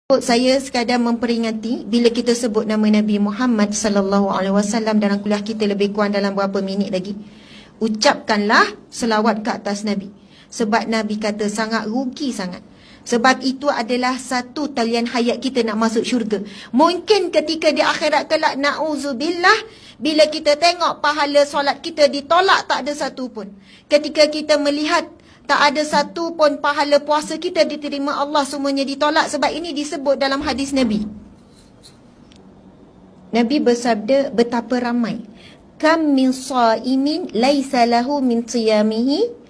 Saya sekadar memperingati bila kita sebut nama Nabi Muhammad sallallahu alaihi wasallam dalam kuliah kita lebih kurang dalam berapa minit lagi. Ucapkanlah selawat ke atas Nabi. Sebab Nabi kata sangat rugi sangat. Sebab itu adalah satu talian hayat kita nak masuk syurga. Mungkin ketika di akhirat kelak, na'udzubillah, bila kita tengok pahala solat kita ditolak, tak ada satu pun. Ketika kita melihat tak ada satu pun pahala puasa kita diterima Allah, semuanya ditolak. Sebab ini disebut dalam hadis Nabi. Nabi bersabda, betapa ramai. Kam min sa'imin laisa lahu min siyamihi.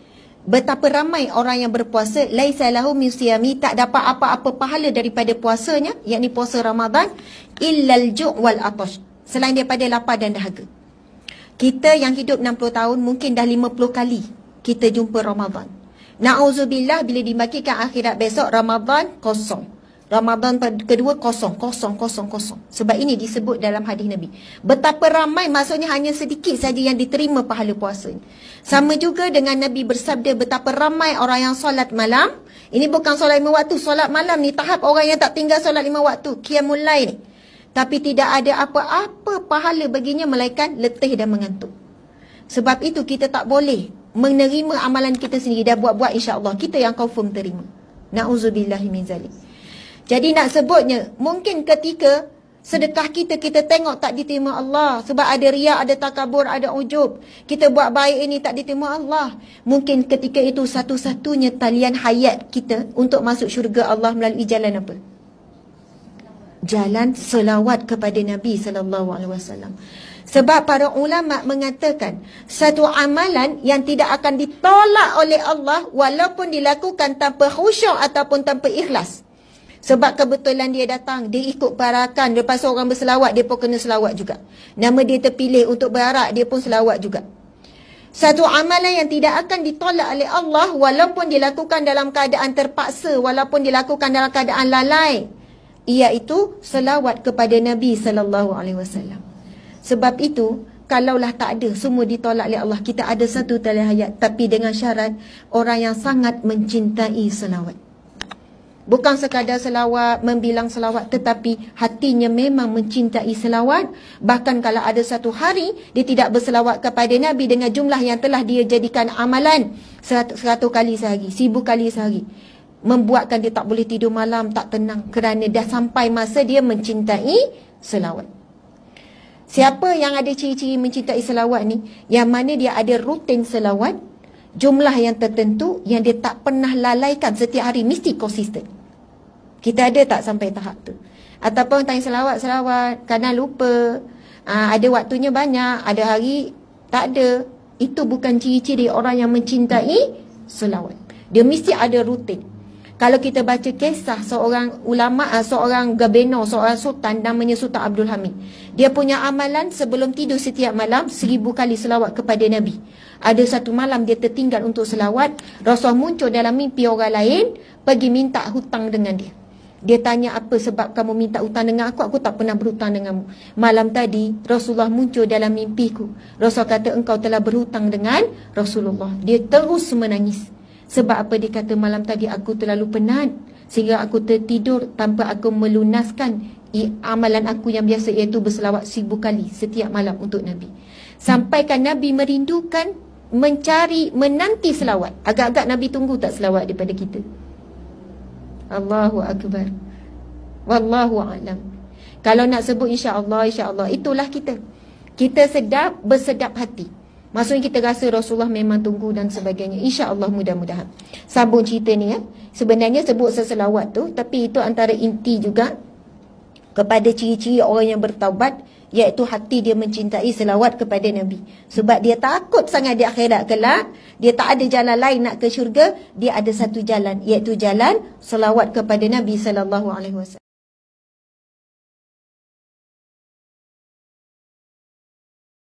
Betapa ramai orang yang berpuasa, laisa lahu min siyami, tak dapat apa-apa pahala daripada puasanya, yakni puasa Ramadan, illal ju' wal atash, selain daripada lapar dan dahaga. Kita yang hidup 60 tahun mungkin dah 50 kali kita jumpa Ramadan. Na'udzubillah, bila dibagikan akhirat besok, Ramadan kosong. Ramadan kedua kosong. Sebab ini disebut dalam hadis Nabi. Betapa ramai, maksudnya hanya sedikit saja yang diterima pahala puasanya. Sama juga dengan Nabi bersabda, betapa ramai orang yang solat malam. Ini bukan solat 5 waktu. Solat malam ni tahap orang yang tak tinggal solat 5 waktu. Qiyamul lail. Tapi tidak ada apa-apa pahala baginya melainkan letih dan mengantuk. Sebab itu kita tak boleh menerima amalan kita sendiri. Dah buat-buat, insya-Allah kita yang confirm terima. Na'udzubillahi min zalik. Jadi nak sebutnya, mungkin ketika sedekah kita tengok tak diterima Allah. Sebab ada riak, ada takabur, ada ujub. Kita buat baik ini tak diterima Allah. Mungkin ketika itu satu-satunya talian hayat kita untuk masuk syurga Allah melalui jalan apa? Jalan selawat kepada Nabi SAW. Sebab para ulama mengatakan, satu amalan yang tidak akan ditolak oleh Allah walaupun dilakukan tanpa khusyuk ataupun tanpa ikhlas. Sebab kebetulan dia datang, dia ikut parakan, lepas orang berselawat, dia pun kena selawat juga. Nama dia terpilih untuk berarak, dia pun selawat juga. Satu amalan yang tidak akan ditolak oleh Allah walaupun dilakukan dalam keadaan terpaksa, walaupun dilakukan dalam keadaan lalai, iaitu selawat kepada Nabi SAW. Sebab itu, kalaulah tak ada, semua ditolak oleh Allah, kita ada satu tali hayat, tapi dengan syarat orang yang sangat mencintai selawat. Bukan sekadar selawat, membilang selawat, tetapi hatinya memang mencintai selawat. Bahkan kalau ada satu hari dia tidak berselawat kepada Nabi dengan jumlah yang telah dia jadikan amalan 100 kali sehari, 1000 kali sehari, membuatkan dia tak boleh tidur malam, tak tenang, kerana dah sampai masa dia mencintai selawat. Siapa yang ada ciri-ciri mencintai selawat ni? Yang mana dia ada rutin selawat, jumlah yang tertentu, yang dia tak pernah lalaikan setiap hari, mesti konsisten. Kita ada tak sampai tahap tu? Ataupun tanya selawat, kadang lupa, ada waktunya banyak, ada hari tak ada. Itu bukan ciri-ciri orang yang mencintai selawat. Dia mesti ada rutin. Kalau kita baca kisah seorang ulama, seorang gabeno, seorang sultan, namanya Sultan Abdul Hamid. Dia punya amalan sebelum tidur setiap malam 1000 kali selawat kepada Nabi. Ada satu malam dia tertinggal untuk selawat, Rasul muncul dalam mimpi orang lain, pergi minta hutang dengan dia. Dia tanya, apa sebab kamu minta hutang dengan aku? Aku tak pernah berhutang denganmu. Malam tadi Rasulullah muncul dalam mimpiku. Rasul kata, engkau telah berhutang dengan Rasulullah. Dia terus menangis. Sebab apa? Dia kata, malam tadi aku terlalu penat sehingga aku tertidur tanpa aku melunaskan amalan aku yang biasa, iaitu berselawat 1000 kali setiap malam untuk Nabi. Sampaikan Nabi merindukan, mencari, menanti selawat. Agak-agak Nabi tunggu tak selawat daripada kita. Allahu Akbar. Wallahu a'lam. Kalau nak sebut insya-Allah, itulah kita. Kita sedap, bersedap hati. Maksudnya kita rasa Rasulullah memang tunggu dan sebagainya. InsyaAllah, mudah-mudahan. Sambung cerita ni ya. Sebenarnya sebut seselawat tu, tapi itu antara inti juga kepada ciri-ciri orang yang bertaubat, iaitu hati dia mencintai selawat kepada Nabi. Sebab dia takut sangat di akhirat kelak, dia tak ada jalan lain nak ke syurga, dia ada satu jalan, iaitu jalan selawat kepada Nabi SAW.